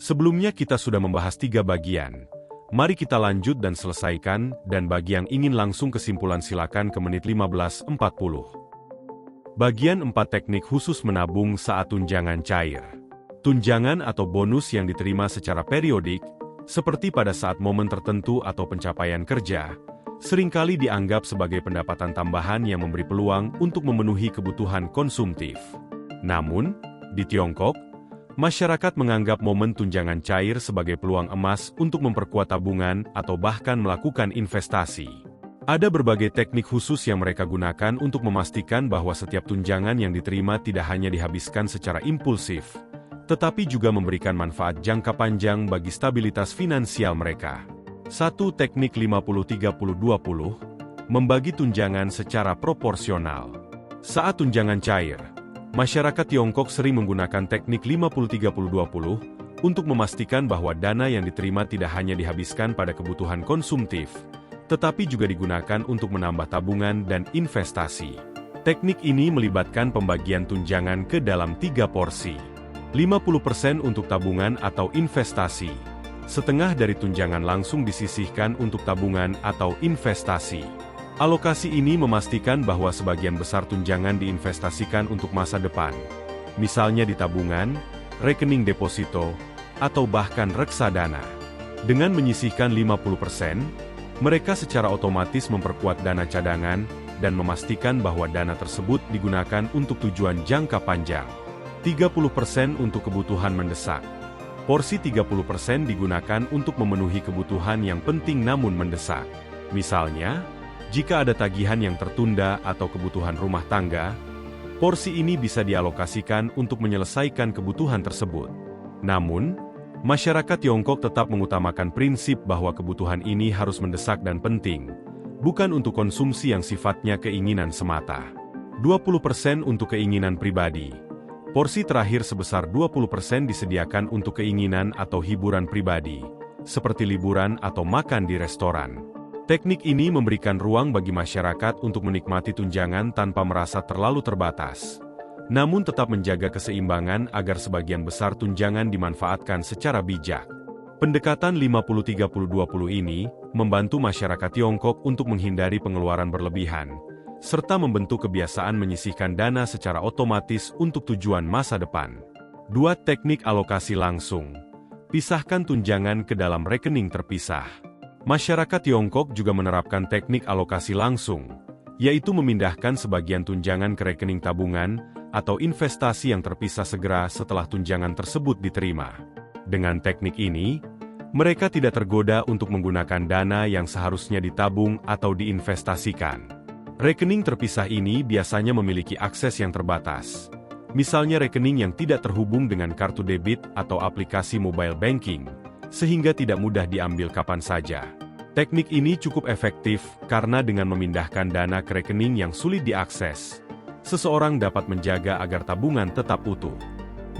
Sebelumnya kita sudah membahas 3 bagian. Mari kita lanjut dan selesaikan, dan bagi yang ingin langsung kesimpulan silakan ke menit 15.40. Bagian 4 teknik khusus menabung saat tunjangan cair. Tunjangan atau bonus yang diterima secara periodik, seperti pada saat momen tertentu atau pencapaian kerja, seringkali dianggap sebagai pendapatan tambahan yang memberi peluang untuk memenuhi kebutuhan konsumtif. Namun, di Tiongkok, masyarakat menganggap momen tunjangan cair sebagai peluang emas untuk memperkuat tabungan atau bahkan melakukan investasi. Ada berbagai teknik khusus yang mereka gunakan untuk memastikan bahwa setiap tunjangan yang diterima tidak hanya dihabiskan secara impulsif, tetapi juga memberikan manfaat jangka panjang bagi stabilitas finansial mereka. 1. Teknik 50-30-20, membagi tunjangan secara proporsional. Saat tunjangan cair, masyarakat Tiongkok sering menggunakan teknik 50-30-20 untuk memastikan bahwa dana yang diterima tidak hanya dihabiskan pada kebutuhan konsumtif, tetapi juga digunakan untuk menambah tabungan dan investasi. Teknik ini melibatkan pembagian tunjangan ke dalam 3 porsi. 50% untuk tabungan atau investasi. Setengah dari tunjangan langsung disisihkan untuk tabungan atau investasi. Alokasi ini memastikan bahwa sebagian besar tunjangan diinvestasikan untuk masa depan, misalnya di tabungan, rekening deposito, atau bahkan reksadana. Dengan menyisihkan 50%, mereka secara otomatis memperkuat dana cadangan dan memastikan bahwa dana tersebut digunakan untuk tujuan jangka panjang. 30% untuk kebutuhan mendesak. Porsi 30% digunakan untuk memenuhi kebutuhan yang penting namun mendesak. Misalnya, jika ada tagihan yang tertunda atau kebutuhan rumah tangga, porsi ini bisa dialokasikan untuk menyelesaikan kebutuhan tersebut. Namun, masyarakat Tiongkok tetap mengutamakan prinsip bahwa kebutuhan ini harus mendesak dan penting, bukan untuk konsumsi yang sifatnya keinginan semata. 20% untuk keinginan pribadi. Porsi terakhir sebesar 20% disediakan untuk keinginan atau hiburan pribadi, seperti liburan atau makan di restoran. Teknik ini memberikan ruang bagi masyarakat untuk menikmati tunjangan tanpa merasa terlalu terbatas, namun tetap menjaga keseimbangan agar sebagian besar tunjangan dimanfaatkan secara bijak. Pendekatan 50-30-20 ini membantu masyarakat Tiongkok untuk menghindari pengeluaran berlebihan, serta membentuk kebiasaan menyisihkan dana secara otomatis untuk tujuan masa depan. 2. Teknik alokasi langsung. Pisahkan tunjangan ke dalam rekening terpisah. Masyarakat Tiongkok juga menerapkan teknik alokasi langsung, yaitu memindahkan sebagian tunjangan ke rekening tabungan atau investasi yang terpisah segera setelah tunjangan tersebut diterima. Dengan teknik ini, mereka tidak tergoda untuk menggunakan dana yang seharusnya ditabung atau diinvestasikan. Rekening terpisah ini biasanya memiliki akses yang terbatas, misalnya rekening yang tidak terhubung dengan kartu debit atau aplikasi mobile banking, sehingga tidak mudah diambil kapan saja. Teknik ini cukup efektif karena dengan memindahkan dana ke rekening yang sulit diakses, seseorang dapat menjaga agar tabungan tetap utuh.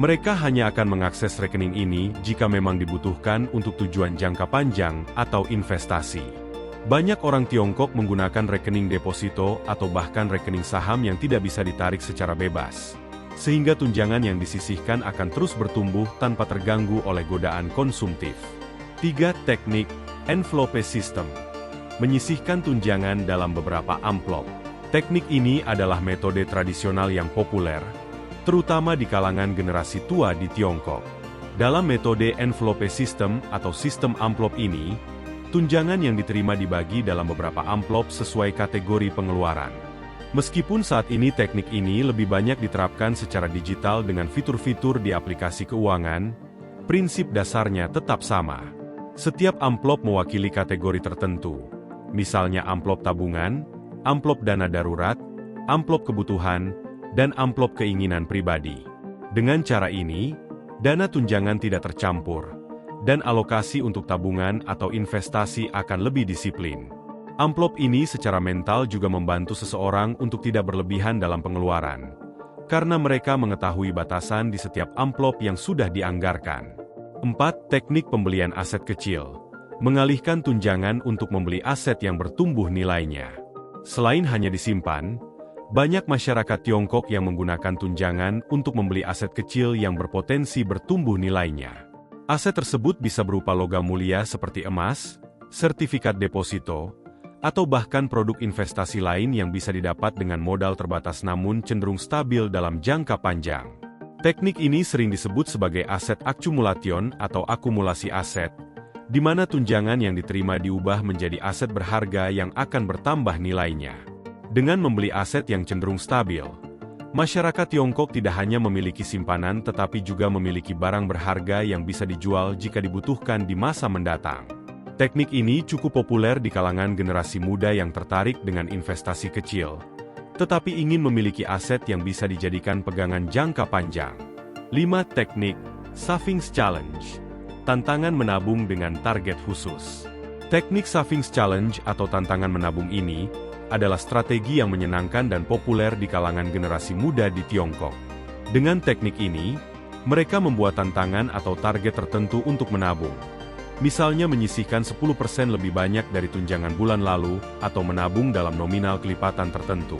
Mereka hanya akan mengakses rekening ini jika memang dibutuhkan untuk tujuan jangka panjang atau investasi. Banyak orang Tiongkok menggunakan rekening deposito atau bahkan rekening saham yang tidak bisa ditarik secara bebas, sehingga tunjangan yang disisihkan akan terus bertumbuh tanpa terganggu oleh godaan konsumtif. 3. Teknik envelope system. Menyisihkan tunjangan dalam beberapa amplop. Teknik ini adalah metode tradisional yang populer, terutama di kalangan generasi tua di Tiongkok. Dalam metode envelope system atau sistem amplop ini, tunjangan yang diterima dibagi dalam beberapa amplop sesuai kategori pengeluaran. Meskipun saat ini teknik ini lebih banyak diterapkan secara digital dengan fitur-fitur di aplikasi keuangan, prinsip dasarnya tetap sama. Setiap amplop mewakili kategori tertentu, misalnya amplop tabungan, amplop dana darurat, amplop kebutuhan, dan amplop keinginan pribadi. Dengan cara ini, dana tunjangan tidak tercampur, dan alokasi untuk tabungan atau investasi akan lebih disiplin. Amplop ini secara mental juga membantu seseorang untuk tidak berlebihan dalam pengeluaran, karena mereka mengetahui batasan di setiap amplop yang sudah dianggarkan. 4. Teknik pembelian aset kecil. Mengalihkan tunjangan untuk membeli aset yang bertumbuh nilainya. Selain hanya disimpan, banyak masyarakat Tiongkok yang menggunakan tunjangan untuk membeli aset kecil yang berpotensi bertumbuh nilainya. Aset tersebut bisa berupa logam mulia seperti emas, sertifikat deposito, atau bahkan produk investasi lain yang bisa didapat dengan modal terbatas namun cenderung stabil dalam jangka panjang. Teknik ini sering disebut sebagai aset accumulation atau akumulasi aset, di mana tunjangan yang diterima diubah menjadi aset berharga yang akan bertambah nilainya. Dengan membeli aset yang cenderung stabil, masyarakat Tiongkok tidak hanya memiliki simpanan tetapi juga memiliki barang berharga yang bisa dijual jika dibutuhkan di masa mendatang. Teknik ini cukup populer di kalangan generasi muda yang tertarik dengan investasi kecil, tetapi ingin memiliki aset yang bisa dijadikan pegangan jangka panjang. 5. Teknik Savings Challenge. Tantangan menabung dengan target khusus. Teknik Savings Challenge atau tantangan menabung ini adalah strategi yang menyenangkan dan populer di kalangan generasi muda di Tiongkok. Dengan teknik ini, mereka membuat tantangan atau target tertentu untuk menabung. Misalnya menyisihkan 10% lebih banyak dari tunjangan bulan lalu atau menabung dalam nominal kelipatan tertentu.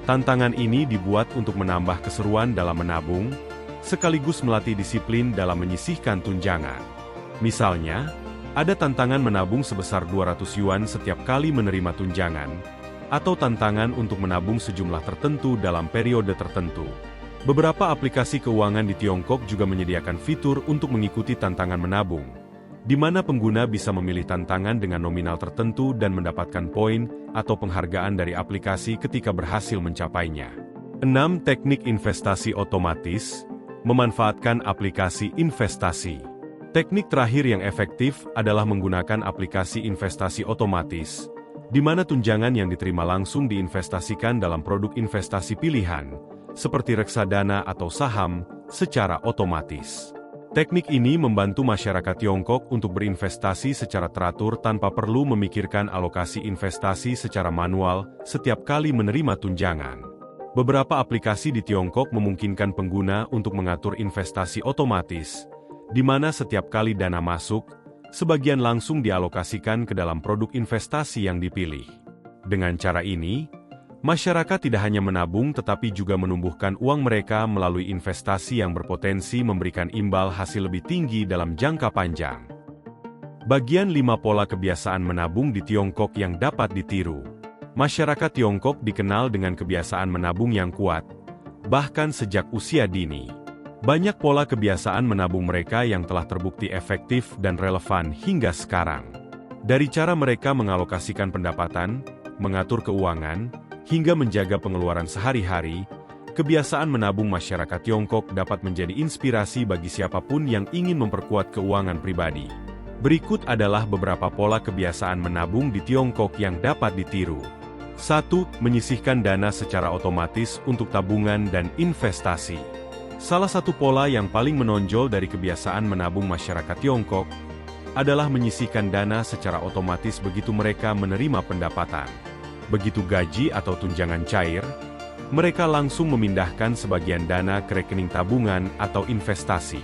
Tantangan ini dibuat untuk menambah keseruan dalam menabung, sekaligus melatih disiplin dalam menyisihkan tunjangan. Misalnya, ada tantangan menabung sebesar 200 yuan setiap kali menerima tunjangan, atau tantangan untuk menabung sejumlah tertentu dalam periode tertentu. Beberapa aplikasi keuangan di Tiongkok juga menyediakan fitur untuk mengikuti tantangan menabung, di mana pengguna bisa memilih tantangan dengan nominal tertentu dan mendapatkan poin atau penghargaan dari aplikasi ketika berhasil mencapainya. 6. Teknik investasi otomatis, memanfaatkan aplikasi investasi. Teknik terakhir yang efektif adalah menggunakan aplikasi investasi otomatis, di mana tunjangan yang diterima langsung diinvestasikan dalam produk investasi pilihan, seperti reksadana atau saham, secara otomatis. Teknik ini membantu masyarakat Tiongkok untuk berinvestasi secara teratur tanpa perlu memikirkan alokasi investasi secara manual setiap kali menerima tunjangan. Beberapa aplikasi di Tiongkok memungkinkan pengguna untuk mengatur investasi otomatis, di mana setiap kali dana masuk, sebagian langsung dialokasikan ke dalam produk investasi yang dipilih. Dengan cara ini, masyarakat tidak hanya menabung tetapi juga menumbuhkan uang mereka melalui investasi yang berpotensi memberikan imbal hasil lebih tinggi dalam jangka panjang. Bagian 5 pola kebiasaan menabung di Tiongkok yang dapat ditiru. Masyarakat Tiongkok dikenal dengan kebiasaan menabung yang kuat, bahkan sejak usia dini. Banyak pola kebiasaan menabung mereka yang telah terbukti efektif dan relevan hingga sekarang. Dari cara mereka mengalokasikan pendapatan, mengatur keuangan, hingga menjaga pengeluaran sehari-hari, kebiasaan menabung masyarakat Tiongkok dapat menjadi inspirasi bagi siapapun yang ingin memperkuat keuangan pribadi. Berikut adalah beberapa pola kebiasaan menabung di Tiongkok yang dapat ditiru. 1. Menyisihkan dana secara otomatis untuk tabungan dan investasi. Salah satu pola yang paling menonjol dari kebiasaan menabung masyarakat Tiongkok adalah menyisihkan dana secara otomatis begitu mereka menerima pendapatan. Begitu gaji atau tunjangan cair, mereka langsung memindahkan sebagian dana ke rekening tabungan atau investasi.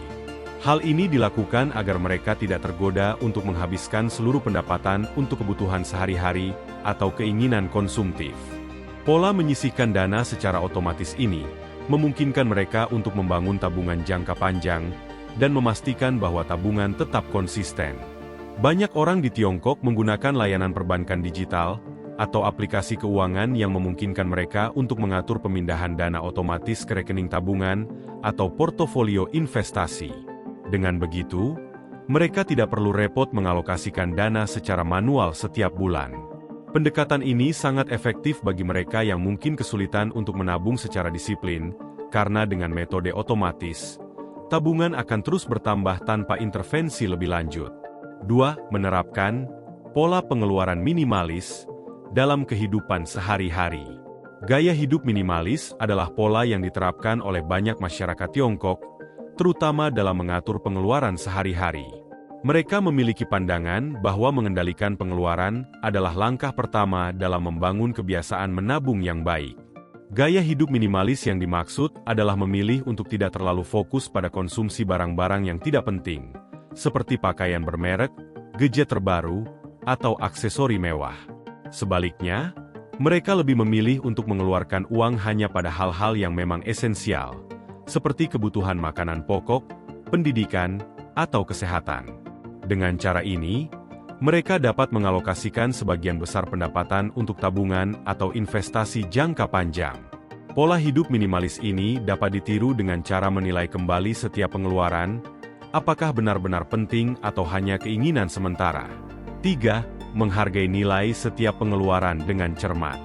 Hal ini dilakukan agar mereka tidak tergoda untuk menghabiskan seluruh pendapatan untuk kebutuhan sehari-hari atau keinginan konsumtif. Pola menyisihkan dana secara otomatis ini memungkinkan mereka untuk membangun tabungan jangka panjang dan memastikan bahwa tabungan tetap konsisten. Banyak orang di Tiongkok menggunakan layanan perbankan digital atau aplikasi keuangan yang memungkinkan mereka untuk mengatur pemindahan dana otomatis ke rekening tabungan atau portofolio investasi. Dengan begitu, mereka tidak perlu repot mengalokasikan dana secara manual setiap bulan. Pendekatan ini sangat efektif bagi mereka yang mungkin kesulitan untuk menabung secara disiplin, karena dengan metode otomatis, tabungan akan terus bertambah tanpa intervensi lebih lanjut. 2. Menerapkan pola pengeluaran minimalis dalam kehidupan sehari-hari. Gaya hidup minimalis adalah pola yang diterapkan oleh banyak masyarakat Tiongkok, terutama dalam mengatur pengeluaran sehari-hari. Mereka memiliki pandangan bahwa mengendalikan pengeluaran adalah langkah pertama dalam membangun kebiasaan menabung yang baik. Gaya hidup minimalis yang dimaksud adalah memilih untuk tidak terlalu fokus pada konsumsi barang-barang yang tidak penting, seperti pakaian bermerek, gadget terbaru, atau aksesori mewah. Sebaliknya, mereka lebih memilih untuk mengeluarkan uang hanya pada hal-hal yang memang esensial, seperti kebutuhan makanan pokok, pendidikan, atau kesehatan. Dengan cara ini, mereka dapat mengalokasikan sebagian besar pendapatan untuk tabungan atau investasi jangka panjang. Pola hidup minimalis ini dapat ditiru dengan cara menilai kembali setiap pengeluaran, apakah benar-benar penting atau hanya keinginan sementara. 3. Menghargai nilai setiap pengeluaran dengan cermat.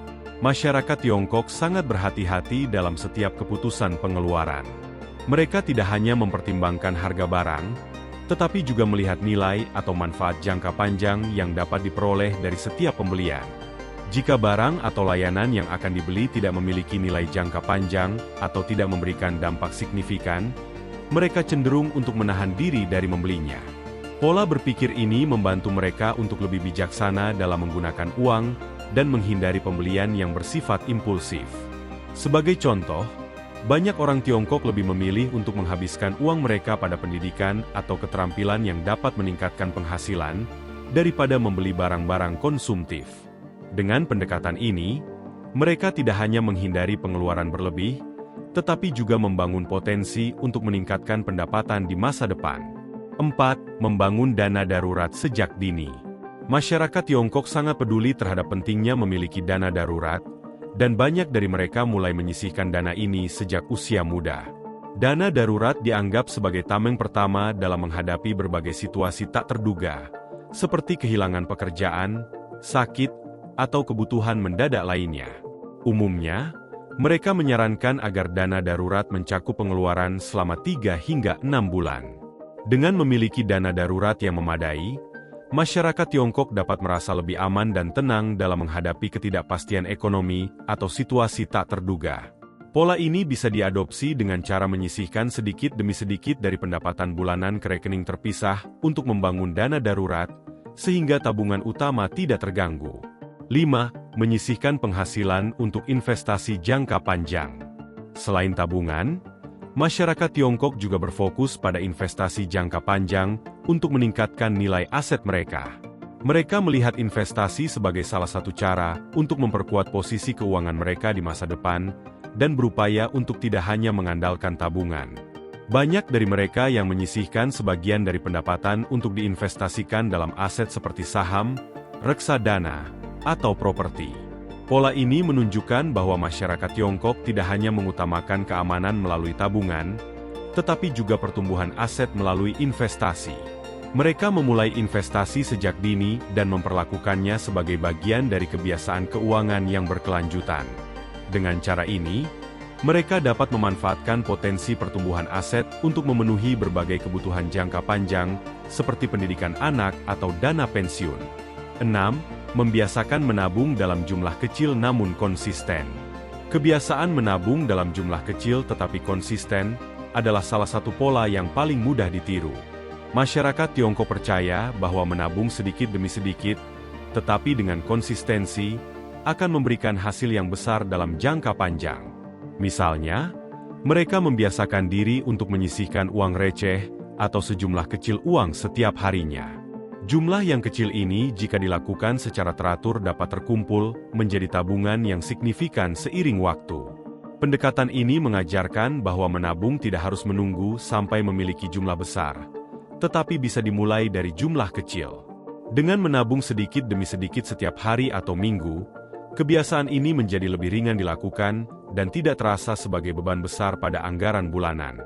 Masyarakat Tiongkok sangat berhati-hati dalam setiap keputusan pengeluaran. Mereka tidak hanya mempertimbangkan harga barang, tetapi juga melihat nilai atau manfaat jangka panjang yang dapat diperoleh dari setiap pembelian. Jika barang atau layanan yang akan dibeli tidak memiliki nilai jangka panjang atau tidak memberikan dampak signifikan, mereka cenderung untuk menahan diri dari membelinya. Pola berpikir ini membantu mereka untuk lebih bijaksana dalam menggunakan uang dan menghindari pembelian yang bersifat impulsif. Sebagai contoh, banyak orang Tiongkok lebih memilih untuk menghabiskan uang mereka pada pendidikan atau keterampilan yang dapat meningkatkan penghasilan daripada membeli barang-barang konsumtif. Dengan pendekatan ini, mereka tidak hanya menghindari pengeluaran berlebih, tetapi juga membangun potensi untuk meningkatkan pendapatan di masa depan. 4. Membangun dana darurat sejak dini. Masyarakat Tiongkok sangat peduli terhadap pentingnya memiliki dana darurat, dan banyak dari mereka mulai menyisihkan dana ini sejak usia muda. Dana darurat dianggap sebagai tameng pertama dalam menghadapi berbagai situasi tak terduga, seperti kehilangan pekerjaan, sakit, atau kebutuhan mendadak lainnya. Umumnya, mereka menyarankan agar dana darurat mencakup pengeluaran selama 3 hingga 6 bulan. Dengan memiliki dana darurat yang memadai, masyarakat Tiongkok dapat merasa lebih aman dan tenang dalam menghadapi ketidakpastian ekonomi atau situasi tak terduga. Pola ini bisa diadopsi dengan cara menyisihkan sedikit demi sedikit dari pendapatan bulanan ke rekening terpisah untuk membangun dana darurat, sehingga tabungan utama tidak terganggu. 5. Menyisihkan penghasilan untuk investasi jangka panjang. Selain tabungan, masyarakat Tiongkok juga berfokus pada investasi jangka panjang untuk meningkatkan nilai aset mereka. Mereka melihat investasi sebagai salah satu cara untuk memperkuat posisi keuangan mereka di masa depan dan berupaya untuk tidak hanya mengandalkan tabungan. Banyak dari mereka yang menyisihkan sebagian dari pendapatan untuk diinvestasikan dalam aset seperti saham, reksadana, atau properti. Pola ini menunjukkan bahwa masyarakat Tiongkok tidak hanya mengutamakan keamanan melalui tabungan, tetapi juga pertumbuhan aset melalui investasi. Mereka memulai investasi sejak dini dan memperlakukannya sebagai bagian dari kebiasaan keuangan yang berkelanjutan. Dengan cara ini, mereka dapat memanfaatkan potensi pertumbuhan aset untuk memenuhi berbagai kebutuhan jangka panjang, seperti pendidikan anak atau dana pensiun. 6. Membiasakan menabung dalam jumlah kecil namun konsisten. Kebiasaan menabung dalam jumlah kecil tetapi konsisten adalah salah satu pola yang paling mudah ditiru. Masyarakat Tiongkok percaya bahwa menabung sedikit demi sedikit, tetapi dengan konsistensi, akan memberikan hasil yang besar dalam jangka panjang. Misalnya, mereka membiasakan diri untuk menyisihkan uang receh atau sejumlah kecil uang setiap harinya. Jumlah yang kecil ini jika dilakukan secara teratur dapat terkumpul menjadi tabungan yang signifikan seiring waktu. Pendekatan ini mengajarkan bahwa menabung tidak harus menunggu sampai memiliki jumlah besar, tetapi bisa dimulai dari jumlah kecil. Dengan menabung sedikit demi sedikit setiap hari atau minggu, kebiasaan ini menjadi lebih ringan dilakukan dan tidak terasa sebagai beban besar pada anggaran bulanan.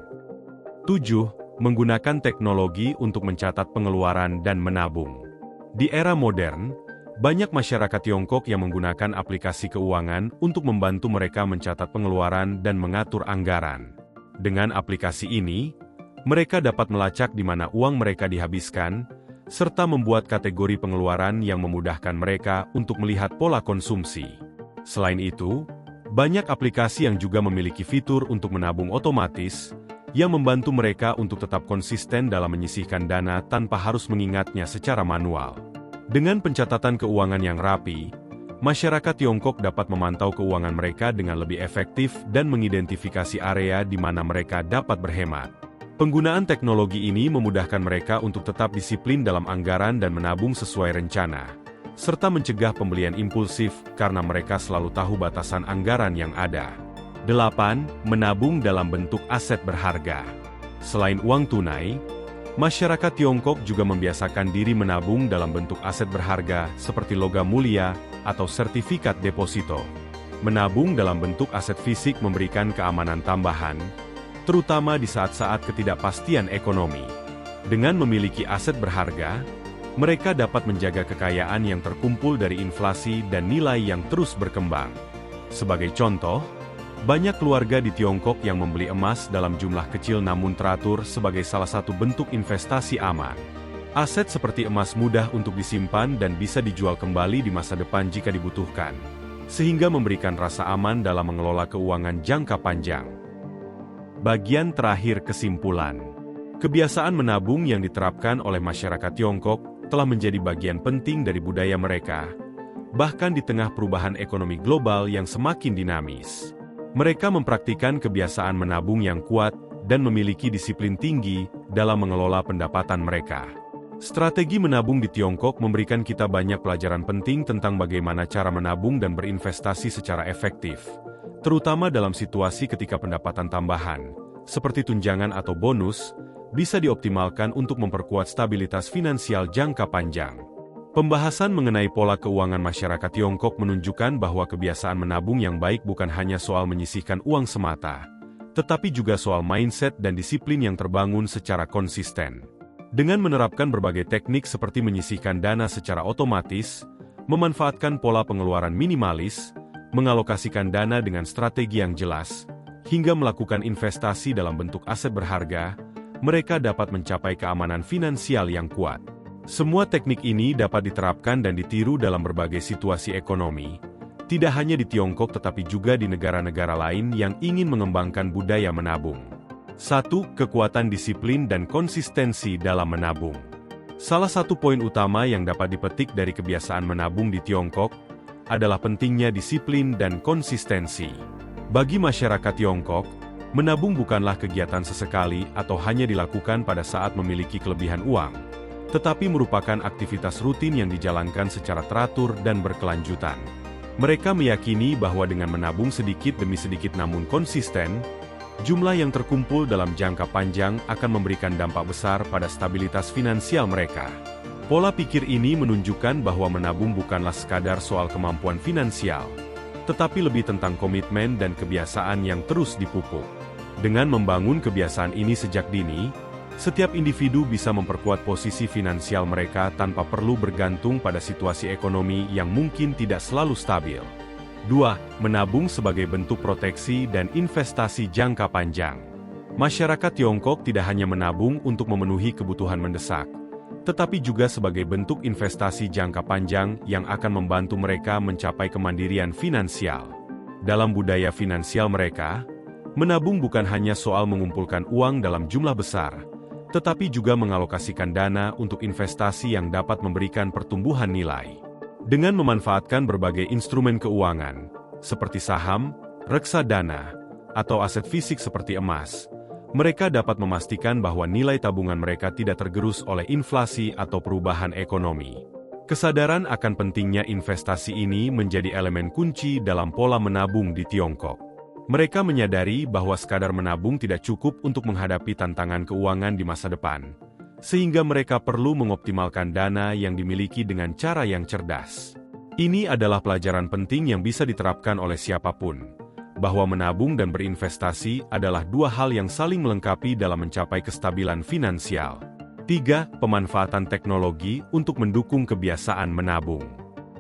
7. Menggunakan teknologi untuk mencatat pengeluaran dan menabung. Di era modern, banyak masyarakat Tiongkok yang menggunakan aplikasi keuangan untuk membantu mereka mencatat pengeluaran dan mengatur anggaran. Dengan aplikasi ini, mereka dapat melacak di mana uang mereka dihabiskan, serta membuat kategori pengeluaran yang memudahkan mereka untuk melihat pola konsumsi. Selain itu, banyak aplikasi yang juga memiliki fitur untuk menabung otomatis, yang membantu mereka untuk tetap konsisten dalam menyisihkan dana tanpa harus mengingatnya secara manual. Dengan pencatatan keuangan yang rapi, masyarakat Tiongkok dapat memantau keuangan mereka dengan lebih efektif dan mengidentifikasi area di mana mereka dapat berhemat. Penggunaan teknologi ini memudahkan mereka untuk tetap disiplin dalam anggaran dan menabung sesuai rencana, serta mencegah pembelian impulsif karena mereka selalu tahu batasan anggaran yang ada. 8. Menabung dalam bentuk aset berharga. Selain uang tunai, Masyarakat Tiongkok juga membiasakan diri menabung dalam bentuk aset berharga seperti logam mulia atau sertifikat deposito. Menabung dalam bentuk aset fisik memberikan keamanan tambahan, terutama di saat-saat ketidakpastian ekonomi. Dengan memiliki aset berharga, mereka dapat menjaga kekayaan yang terkumpul dari inflasi dan nilai yang terus berkembang. Sebagai contoh, banyak keluarga di Tiongkok yang membeli emas dalam jumlah kecil namun teratur sebagai salah satu bentuk investasi aman. Aset seperti emas mudah untuk disimpan dan bisa dijual kembali di masa depan jika dibutuhkan, sehingga memberikan rasa aman dalam mengelola keuangan jangka panjang. Bagian terakhir kesimpulan. Kebiasaan menabung yang diterapkan oleh masyarakat Tiongkok telah menjadi bagian penting dari budaya mereka, bahkan di tengah perubahan ekonomi global yang semakin dinamis. Mereka mempraktikkan kebiasaan menabung yang kuat dan memiliki disiplin tinggi dalam mengelola pendapatan mereka. Strategi menabung di Tiongkok memberikan kita banyak pelajaran penting tentang bagaimana cara menabung dan berinvestasi secara efektif, terutama dalam situasi ketika pendapatan tambahan, seperti tunjangan atau bonus, bisa dioptimalkan untuk memperkuat stabilitas finansial jangka panjang. Pembahasan mengenai pola keuangan masyarakat Tiongkok menunjukkan bahwa kebiasaan menabung yang baik bukan hanya soal menyisihkan uang semata, tetapi juga soal mindset dan disiplin yang terbangun secara konsisten. Dengan menerapkan berbagai teknik seperti menyisihkan dana secara otomatis, memanfaatkan pola pengeluaran minimalis, mengalokasikan dana dengan strategi yang jelas, hingga melakukan investasi dalam bentuk aset berharga, mereka dapat mencapai keamanan finansial yang kuat. Semua teknik ini dapat diterapkan dan ditiru dalam berbagai situasi ekonomi, tidak hanya di Tiongkok tetapi juga di negara-negara lain yang ingin mengembangkan budaya menabung. 1. Kekuatan disiplin dan konsistensi dalam menabung. Salah satu poin utama yang dapat dipetik dari kebiasaan menabung di Tiongkok adalah pentingnya disiplin dan konsistensi. Bagi masyarakat Tiongkok, menabung bukanlah kegiatan sesekali atau hanya dilakukan pada saat memiliki kelebihan uang, tetapi merupakan aktivitas rutin yang dijalankan secara teratur dan berkelanjutan. Mereka meyakini bahwa dengan menabung sedikit demi sedikit namun konsisten, jumlah yang terkumpul dalam jangka panjang akan memberikan dampak besar pada stabilitas finansial mereka. Pola pikir ini menunjukkan bahwa menabung bukanlah sekadar soal kemampuan finansial, tetapi lebih tentang komitmen dan kebiasaan yang terus dipupuk. Dengan membangun kebiasaan ini sejak dini, setiap individu bisa memperkuat posisi finansial mereka tanpa perlu bergantung pada situasi ekonomi yang mungkin tidak selalu stabil. 2. Menabung sebagai bentuk proteksi dan investasi jangka panjang. Masyarakat Tiongkok tidak hanya menabung untuk memenuhi kebutuhan mendesak, tetapi juga sebagai bentuk investasi jangka panjang yang akan membantu mereka mencapai kemandirian finansial. Dalam budaya finansial mereka, menabung bukan hanya soal mengumpulkan uang dalam jumlah besar, tetapi juga mengalokasikan dana untuk investasi yang dapat memberikan pertumbuhan nilai. Dengan memanfaatkan berbagai instrumen keuangan, seperti saham, reksadana, atau aset fisik seperti emas, mereka dapat memastikan bahwa nilai tabungan mereka tidak tergerus oleh inflasi atau perubahan ekonomi. Kesadaran akan pentingnya investasi ini menjadi elemen kunci dalam pola menabung di Tiongkok. Mereka menyadari bahwa sekadar menabung tidak cukup untuk menghadapi tantangan keuangan di masa depan, sehingga mereka perlu mengoptimalkan dana yang dimiliki dengan cara yang cerdas. Ini adalah pelajaran penting yang bisa diterapkan oleh siapapun, bahwa menabung dan berinvestasi adalah dua hal yang saling melengkapi dalam mencapai kestabilan finansial. 3. Pemanfaatan teknologi untuk mendukung kebiasaan menabung.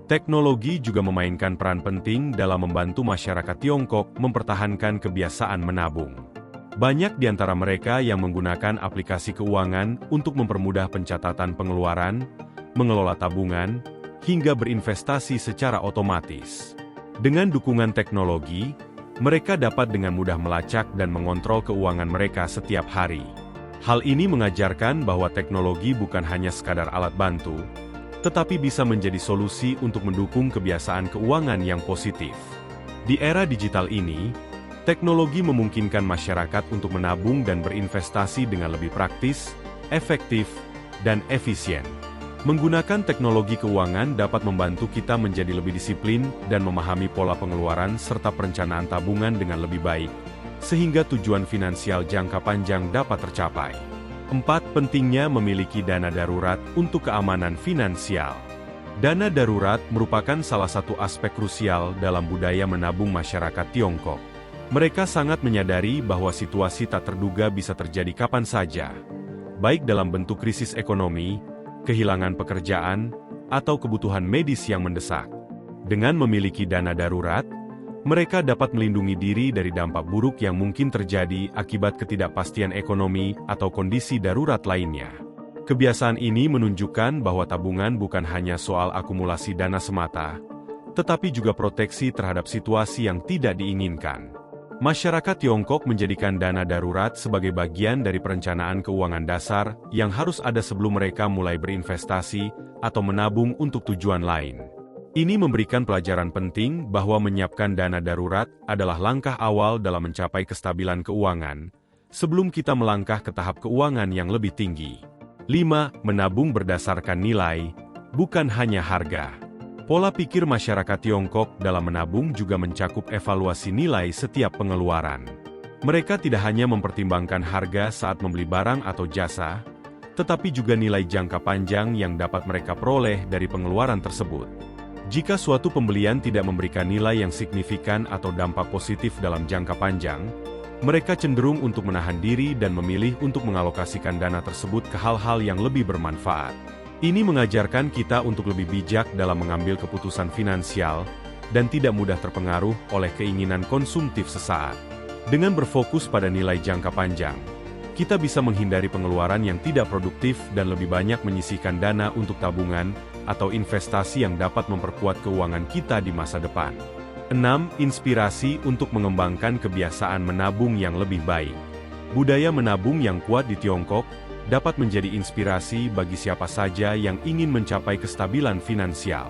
Teknologi juga memainkan peran penting dalam membantu masyarakat Tiongkok mempertahankan kebiasaan menabung. Banyak di antara mereka yang menggunakan aplikasi keuangan untuk mempermudah pencatatan pengeluaran, mengelola tabungan, hingga berinvestasi secara otomatis. Dengan dukungan teknologi, mereka dapat dengan mudah melacak dan mengontrol keuangan mereka setiap hari. Hal ini mengajarkan bahwa teknologi bukan hanya sekadar alat bantu, tetapi bisa menjadi solusi untuk mendukung kebiasaan keuangan yang positif. Di era digital ini, teknologi memungkinkan masyarakat untuk menabung dan berinvestasi dengan lebih praktis, efektif, dan efisien. Menggunakan teknologi keuangan dapat membantu kita menjadi lebih disiplin dan memahami pola pengeluaran serta perencanaan tabungan dengan lebih baik, sehingga tujuan finansial jangka panjang dapat tercapai. 4. Pentingnya memiliki dana darurat untuk keamanan finansial. Dana darurat merupakan salah satu aspek krusial dalam budaya menabung masyarakat Tiongkok. Mereka sangat menyadari bahwa situasi tak terduga bisa terjadi kapan saja, baik dalam bentuk krisis ekonomi, kehilangan pekerjaan, atau kebutuhan medis yang mendesak. Dengan memiliki dana darurat, mereka dapat melindungi diri dari dampak buruk yang mungkin terjadi akibat ketidakpastian ekonomi atau kondisi darurat lainnya. Kebiasaan ini menunjukkan bahwa tabungan bukan hanya soal akumulasi dana semata, tetapi juga proteksi terhadap situasi yang tidak diinginkan. Masyarakat Tiongkok menjadikan dana darurat sebagai bagian dari perencanaan keuangan dasar yang harus ada sebelum mereka mulai berinvestasi atau menabung untuk tujuan lain. Ini memberikan pelajaran penting bahwa menyiapkan dana darurat adalah langkah awal dalam mencapai kestabilan keuangan, sebelum kita melangkah ke tahap keuangan yang lebih tinggi. 5. Menabung berdasarkan nilai, bukan hanya harga. Pola pikir masyarakat Tiongkok dalam menabung juga mencakup evaluasi nilai setiap pengeluaran. Mereka tidak hanya mempertimbangkan harga saat membeli barang atau jasa, tetapi juga nilai jangka panjang yang dapat mereka peroleh dari pengeluaran tersebut. Jika suatu pembelian tidak memberikan nilai yang signifikan atau dampak positif dalam jangka panjang, mereka cenderung untuk menahan diri dan memilih untuk mengalokasikan dana tersebut ke hal-hal yang lebih bermanfaat. Ini mengajarkan kita untuk lebih bijak dalam mengambil keputusan finansial dan tidak mudah terpengaruh oleh keinginan konsumtif sesaat. Dengan berfokus pada nilai jangka panjang, kita bisa menghindari pengeluaran yang tidak produktif dan lebih banyak menyisihkan dana untuk tabungan atau investasi yang dapat memperkuat keuangan kita di masa depan. 6. Inspirasi untuk mengembangkan kebiasaan menabung yang lebih baik. Budaya menabung yang kuat di Tiongkok dapat menjadi inspirasi bagi siapa saja yang ingin mencapai kestabilan finansial.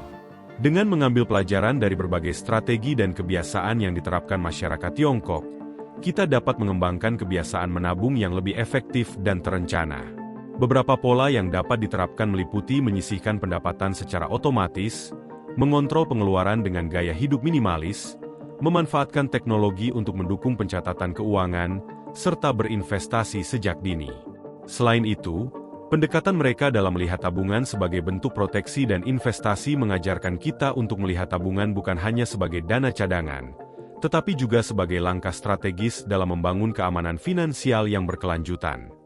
Dengan mengambil pelajaran dari berbagai strategi dan kebiasaan yang diterapkan masyarakat Tiongkok, kita dapat mengembangkan kebiasaan menabung yang lebih efektif dan terencana. Beberapa pola yang dapat diterapkan meliputi menyisihkan pendapatan secara otomatis, mengontrol pengeluaran dengan gaya hidup minimalis, memanfaatkan teknologi untuk mendukung pencatatan keuangan, serta berinvestasi sejak dini. Selain itu, pendekatan mereka dalam melihat tabungan sebagai bentuk proteksi dan investasi mengajarkan kita untuk melihat tabungan bukan hanya sebagai dana cadangan, tetapi juga sebagai langkah strategis dalam membangun keamanan finansial yang berkelanjutan.